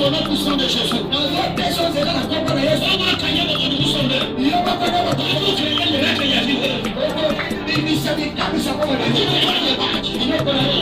au nom puissant de Jésus. On va canyer dans nous sommes. Il va pas faire votre tour, il y a des règles, il y a des règles. Il s'est dit, il s'est pas mal. Il n'est pas là.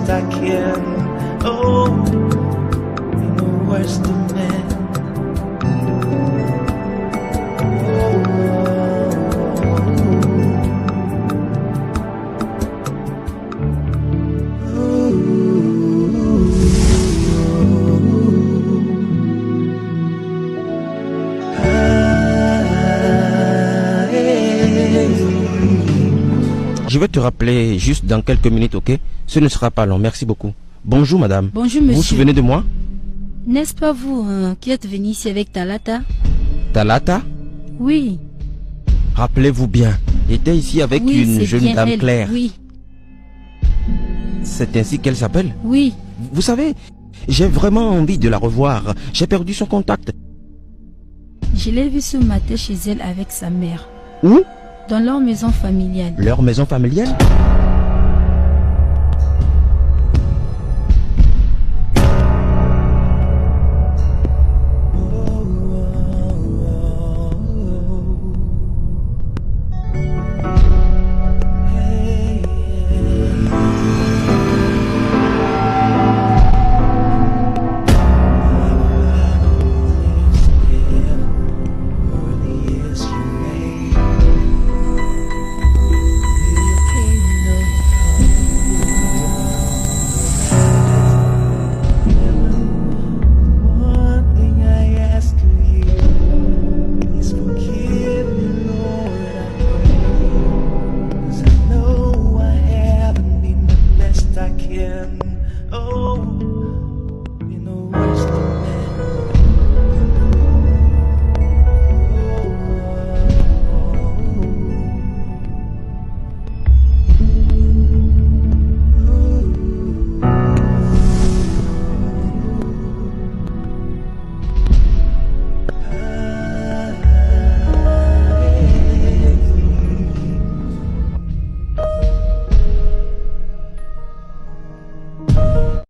best I can. Oh, in the worst of men. Je vais te rappeler juste dans quelques minutes, ok? Ce ne sera pas long, merci beaucoup. Bonjour madame. Bonjour monsieur. Vous vous souvenez de moi? N'est-ce pas vous qui êtes venu ici avec Talata? Talata? Oui. Rappelez-vous bien, j'étais ici avec Oui, une c'est jeune bien dame elle. Claire. Oui. C'est ainsi qu'elle s'appelle? Oui. Vous savez, j'ai vraiment envie de la revoir. J'ai perdu son contact. Je l'ai vue ce matin chez elle avec sa mère. Où? Dans leur maison familiale. Leur maison familiale?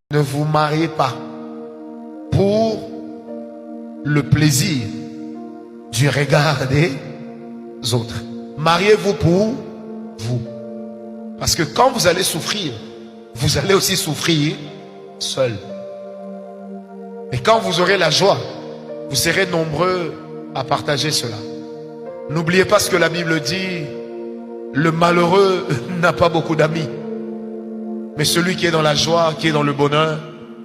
Ne vous mariez pas pour le plaisir du regard des autres. Mariez-vous pour vous. Parce que quand vous allez souffrir, vous allez aussi souffrir seul. Et quand vous aurez la joie, vous serez nombreux à partager cela. N'oubliez pas ce que la Bible dit, le malheureux n'a pas beaucoup d'amis. Mais celui qui est dans la joie, qui est dans le bonheur,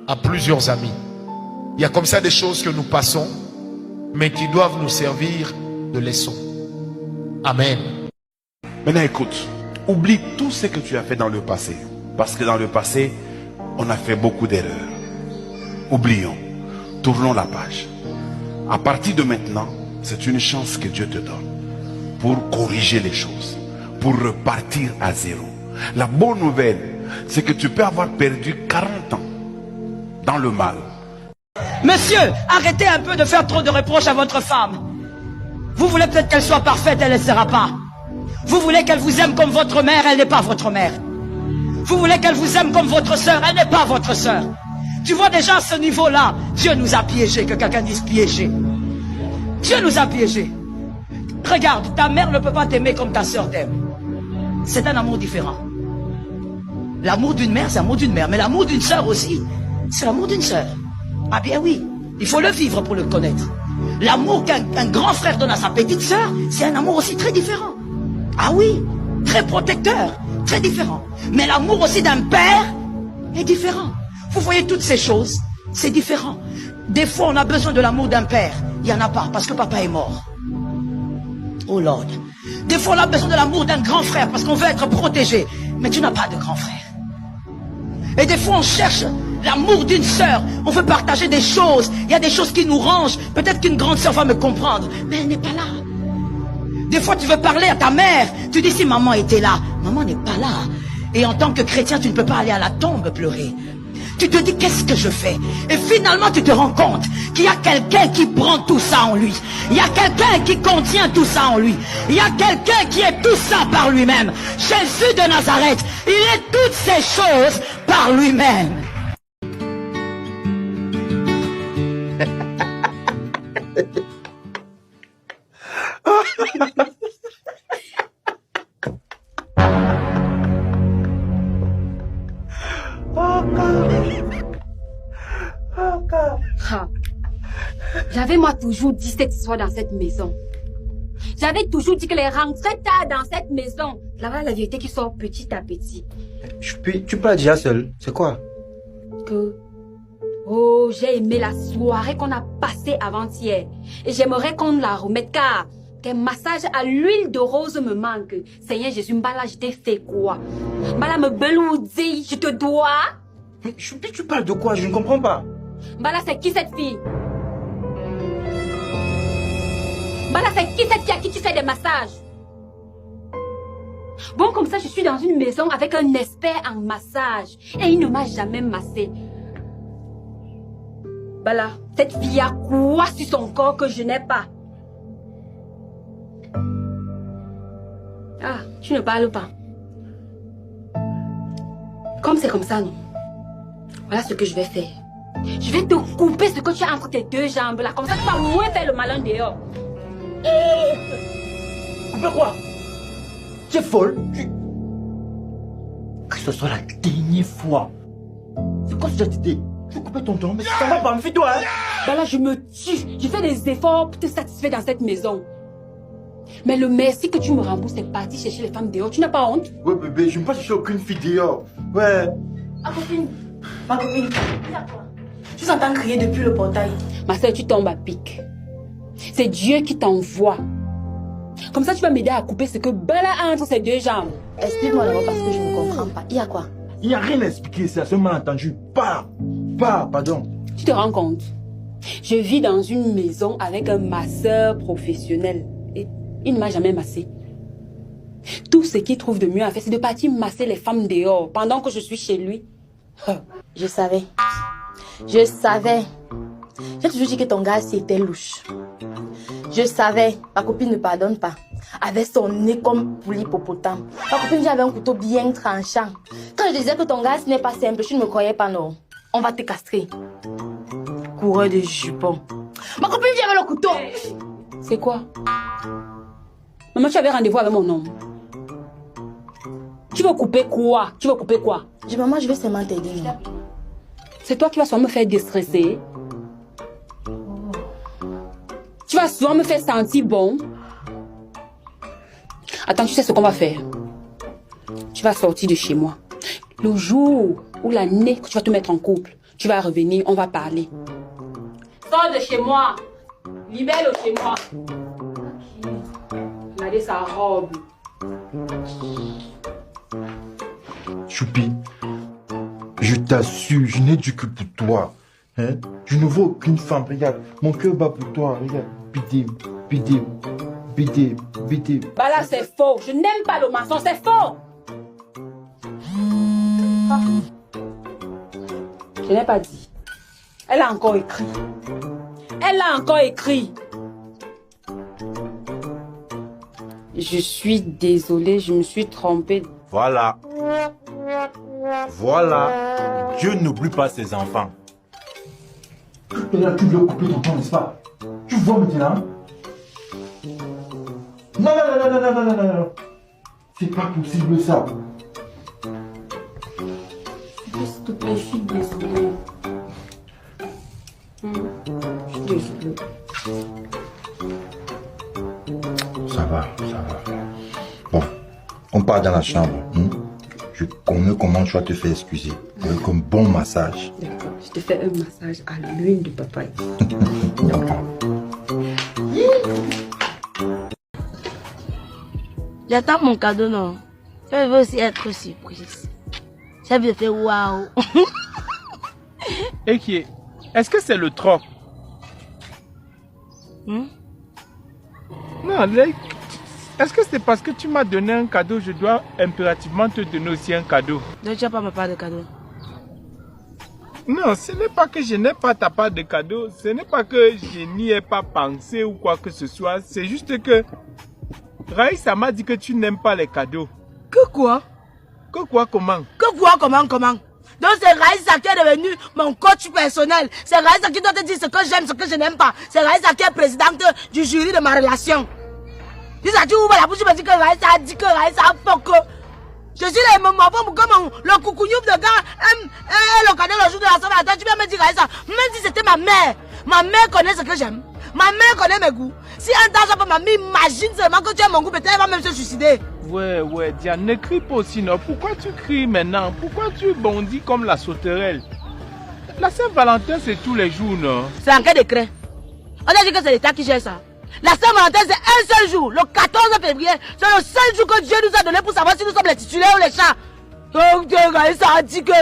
a plusieurs amis. Il y a comme ça des choses que nous passons, mais qui doivent nous servir de leçon. Amen. Maintenant écoute, oublie tout ce que tu as fait dans le passé. Parce que dans le passé, on a fait beaucoup d'erreurs. Oublions, tournons la page. À partir de maintenant, c'est une chance que Dieu te donne pour corriger les choses, pour repartir à zéro. La bonne nouvelle, c'est que tu peux avoir perdu 40 ans dans le mal. Monsieur, arrêtez un peu de faire trop de reproches à votre femme. Vous voulez peut-être qu'elle soit parfaite, elle ne le sera pas. Vous voulez qu'elle vous aime comme votre mère, elle n'est pas votre mère. Vous voulez qu'elle vous aime comme votre soeur, elle n'est pas votre soeur. Tu vois déjà à ce niveau-là, Dieu nous a piégés, que quelqu'un dise piégés. Dieu nous a piégés. Regarde, ta mère ne peut pas t'aimer comme ta soeur t'aime. C'est un amour différent. L'amour d'une mère, c'est l'amour d'une mère. Mais l'amour d'une sœur aussi, c'est l'amour d'une sœur. Ah bien oui, il faut le vivre pour le connaître. L'amour qu'un grand frère donne à sa petite sœur, c'est un amour aussi très différent. Ah oui, très protecteur, très différent. Mais l'amour aussi d'un père est différent. Vous voyez toutes ces choses, c'est différent. Des fois, on a besoin de l'amour d'un père. Il n'y en a pas, parce que papa est mort. Oh Lord. Des fois, on a besoin de l'amour d'un grand frère, parce qu'on veut être protégé. Mais tu n'as pas de grand frère. Et des fois, on cherche l'amour d'une sœur. On veut partager des choses. Il y a des choses qui nous rangent. Peut-être qu'une grande sœur va me comprendre. Mais elle n'est pas là. Des fois, tu veux parler à ta mère. Tu dis, si maman était là. Maman n'est pas là. Et en tant que chrétien, tu ne peux pas aller à la tombe pleurer. Tu te dis, qu'est-ce que je fais? Et finalement, tu te rends compte qu'il y a quelqu'un qui prend tout ça en lui. Il y a quelqu'un qui contient tout ça en lui. Il y a quelqu'un qui est tout ça par lui-même. Jésus de Nazareth, il est toutes ces choses par lui-même. J'avais moi toujours dit cette histoire dans cette maison. J'avais toujours dit que les rentrer tard dans cette maison. Là-bas, la vérité qui sort petit à petit. Tu parles déjà seul. C'est quoi? Oh, j'ai aimé la soirée qu'on a passée avant-hier. Et j'aimerais qu'on la remette car tes massages à l'huile de rose me manquent. Seigneur Jésus, Mbala, je t'ai fait quoi? Mbala me beloudi, je te dois. Mais Choupi, tu parles de quoi? Je ne comprends pas. Mbala, c'est qui cette fille? Mbala, c'est qui cette fille à qui tu fais des massages? Bon, comme ça, je suis dans une maison avec un expert en massage. Et il ne m'a jamais massé. Mbala, cette fille a quoi sur son corps que je n'ai pas? Ah, tu ne parles pas. Comme c'est comme ça, non? Voilà ce que je vais faire. Je vais te couper ce que tu as entre tes deux jambes là. Comme ça, tu vas moins faire le malin dehors. Couper quoi? Tu es folle? Que ce soit la dernière fois. C'est quoi cette idée? Tu veux couper ton temps? Mais ça va pas, me fais-toi, hein? Bah là, je me tue. Je fais des efforts pour te satisfaire dans cette maison. Mais le merci que tu me rembourses, c'est parti chercher les femmes dehors. Tu n'as pas honte? Ouais, bébé, je ne vais pas chercher aucune fille dehors. Ouais. Ma copine, tu t'entends crier depuis le portail. Ma soeur, tu tombes à pic. C'est Dieu qui t'envoie. Comme ça, tu vas m'aider à couper ce que Bala a entre ses deux jambes. Explique-moi d'abord parce que je ne comprends pas. Il y a quoi? Il n'y a rien à expliquer, c'est un malentendu. Pardon. Tu te rends compte? Je vis dans une maison avec un masseur professionnel. Et il ne m'a jamais massé. Tout ce qu'il trouve de mieux à faire, c'est de partir masser les femmes dehors pendant que je suis chez lui. Je savais. J'ai toujours dit que ton gars c'était louche. Je savais. Ma copine ne pardonne pas. Avec son nez comme pour l'hippopotame. Ma copine dit avait un couteau bien tranchant. Quand je disais que ton gars ce n'est pas simple, tu ne me croyais pas, non? On va te castrer. Coureur de jupons. Ma copine dit avec le couteau. C'est quoi? Maman, tu avais rendez-vous avec mon homme. Tu veux couper quoi? Je maman, je vais seulement t'aider. C'est toi qui vas souvent me faire déstresser. Tu vas souvent me faire sentir bon. Attends, tu sais ce qu'on va faire? Tu vas sortir de chez moi. Le jour où l'année que tu vas te mettre en couple, tu vas revenir, on va parler. Sors de chez moi. Libère-le chez moi. Regardez sa robe. Choupi, je t'assure, je n'ai dû que pour toi. Hein? Je ne vois aucune femme. Regarde, mon cœur bat pour toi. Regarde, bidé. Bah là, c'est faux. Je n'aime pas le mensonge, c'est faux. Je n'ai pas dit. Elle a encore écrit. Je suis désolée, je me suis trompée. Voilà. Dieu n'oublie pas ses enfants. Et là, tu veux couper ton temps, n'est-ce pas? Tu vois maintenant? Non. C'est pas possible ça. S'il te plaît, je suis désolée. Je suis désolée. Ça va. Bon, on part dans la chambre. Je connais comment tu vas te faire excuser. Avec un bon massage. D'accord, je te fais un massage à l'huile de papaye. J'attends mon cadeau, non? Je veux aussi être surprise. Ça veut faire waouh. Et qui est? Est-ce que c'est le troc? Non, est-ce que c'est parce que tu m'as donné un cadeau, je dois impérativement te donner aussi un cadeau? Donc tu n'as pas ma part de cadeau? Non, ce n'est pas que je n'ai pas ta part de cadeau, ce n'est pas que je n'y ai pas pensé ou quoi que ce soit, c'est juste que Raïssa m'a dit que tu n'aimes pas les cadeaux. Que quoi? Comment? Comment? Donc c'est Raïssa qui est devenu mon coach personnel. C'est Raïssa qui doit te dire ce que j'aime, ce que je n'aime pas. C'est Raïssa qui est présidente du jury de ma relation. Tu ouvres la bouche, tu me dis que Raïssa a dit que Raïssa a foqué. Je suis là, mon comme le coucouillou de gars aime le cadeau le jour de la Saint-Valentin. Tu viens me dire Raïssa, même si c'était ma mère, Ma mère connaît ce que j'aime. Ma mère connaît mes goûts. Si un temps j'appelle ma mère, imagine seulement que tu aimes mon goût, peut-être elle va même se suicider. Ouais, Diane, ne crie pas aussi, non. Pourquoi tu cries maintenant? Pourquoi tu bondis comme la sauterelle? La Saint-Valentin, c'est tous les jours, non? C'est en quel décret? On a dit que c'est l'État qui gère ça. La Saint-Valentin, c'est un seul jour, le 14 février. C'est le seul jour que Dieu nous a donné pour savoir si nous sommes les titulaires ou les chats. Ça a dit que.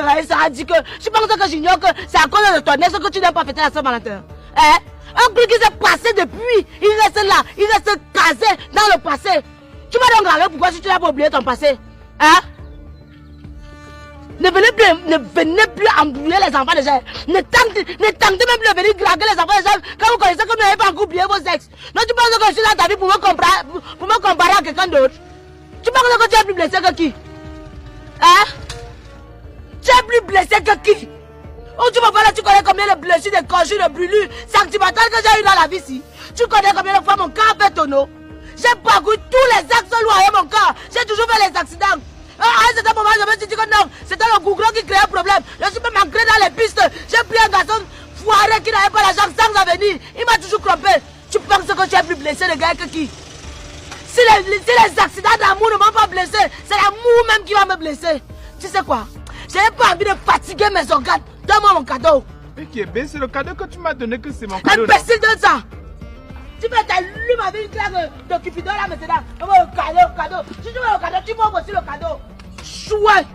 Je pense que j'ignore que c'est à cause de ton ex que tu n'as pas fêté la Saint-Valentin. Hein? Un truc qui s'est passé depuis, il reste là, il reste casé dans le passé. Tu m'as donc regardé pourquoi si tu n'as pas oublié ton passé? Hein? Ne venez plus embrouiller les enfants des gens. Ne tentez même plus de venir draguer les enfants des gens quand vous connaissez que vous n'avez pas encore oublié vos ex. Non, tu penses que je suis dans ta vie pour me comparer à quelqu'un d'autre? Tu penses que tu es plus blessé que qui? Hein? Tu es plus blessé que qui? Oh, tu me parles, tu connais combien de blessures, de conjures, de brûlures sentimentales que j'ai eu dans la vie ici? Tu connais combien de fois mon corps a fait tonneau? J'ai parcouru tous les axes loyaux mon corps. J'ai toujours fait les accidents. À un certain moment, je me suis dit que non, c'était le Google qui créait un problème. Je suis même ancré dans les pistes. J'ai pris un garçon foiré qui n'avait pas l'argent sans avenir. Il m'a toujours trompé. Tu penses que tu es plus blessé, le gars, que qui? Si les accidents d'amour ne m'ont pas blessé, c'est l'amour même qui va me blesser. Tu sais quoi? Je n'ai pas envie de fatiguer mes organes. Donne-moi mon cadeau. Mais qui est bien, c'est le cadeau que tu m'as donné que c'est mon cadeau. Imbécile de ça! Tu peux t'allumer ma vie une claque de Cupidon là maintenant. Le cadeau. Si tu veux le cadeau, tu m'offres aussi le cadeau. Chouette!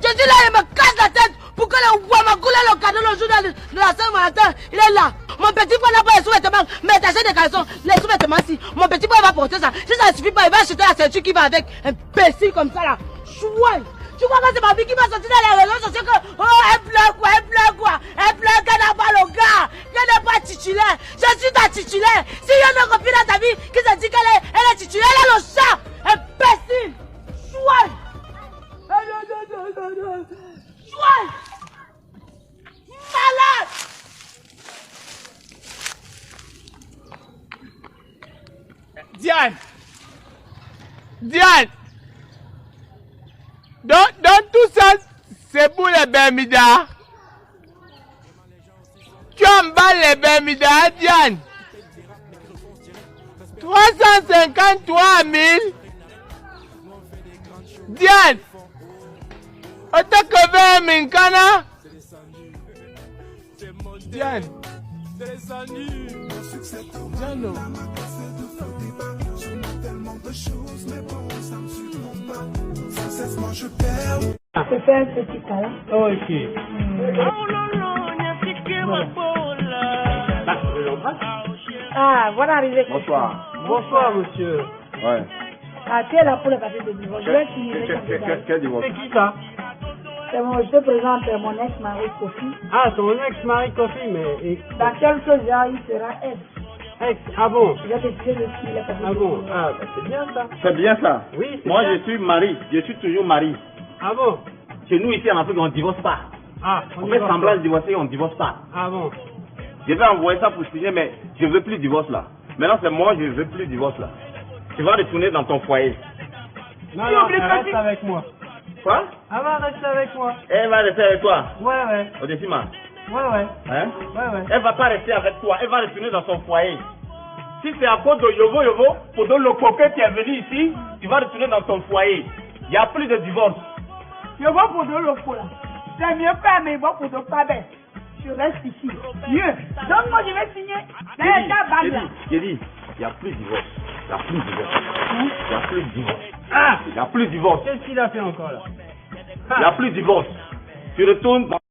Je dis là, il me casse la tête pour que le Wamagoula, le cadeau, le jour de la Saint-Valentin, il est là. Mon petit frère n'a pas les sous-vêtements, mais t'achètes des caleçons, les sous-vêtements si. Mon petit frère va porter ça. Si ça ne suffit pas, il va acheter la ceinture qui va avec. Imbécile comme ça là. Chouette! Tu crois que c'est ma vie qui va sortir dans les réseaux sociaux que elle pleure quoi, elle pleure qu'elle n'a pas le gars, qu'elle n'est pas titulaire. Je suis ta titulaire. Si il y a une copine dans ta vie qui se dit qu'elle est titulaire, elle a le chat. Imbécile. Chouette. Chouette. Malade. Diane. Donc tout ça, c'est pour les Bermudas. Tu emballes les Bermudas, Diane. 353 000. Diane. On t'a crevé un mincana. Diane. Diane. Je fais un petit câlin. Ok. Ah, voilà arrivé. Bonsoir. Bonsoir, monsieur. Ouais. Ah, tu es là pour le papier de divorce. Je vais signer. Quel divorce? C'est qui ça? Je te présente mon ex-mari Kofi. Ah, ton ex-mari Kofi, mais... Dans quelques heures, il sera ex. Ex, ah bon? Je vais te dire le style. Ah bon? Ah, c'est bien ça. C'est bien ça. Oui. Moi, je suis mari. Je suis toujours mari. Ah bon? Chez nous, ici en Afrique, on ne divorce pas. Ah, on fait semblant de divorcer, on ne divorce pas. Ah bon? Je vais envoyer ça pour signer, mais je ne veux plus de divorce là. Maintenant, c'est moi, je ne veux plus de divorce là. Tu vas retourner dans ton foyer. Non, elle reste avec moi. Quoi? Elle va rester avec moi. Elle va rester avec toi? Ouais. Odessima? Ouais. Hein? Ouais. Elle va pas rester avec toi, elle va retourner dans son foyer. Si c'est à cause de Yovo, pour le coquet qui est venu ici, tu vas retourner dans ton foyer. Il n'y a plus de divorce. Yovo pour le là. C'est mieux pas, mais bon pour le pas bête. Je reste ici. Mieux. Donc moi je vais signer. J'ai dit, il n'y a plus de divorce. Il n'y a plus de divorce. Il n'y a plus de divorce. Ah! Il n'y a plus de divorce. Qu'est-ce qu'il a fait encore là? Il n'y a plus de divorce. Tu retournes dans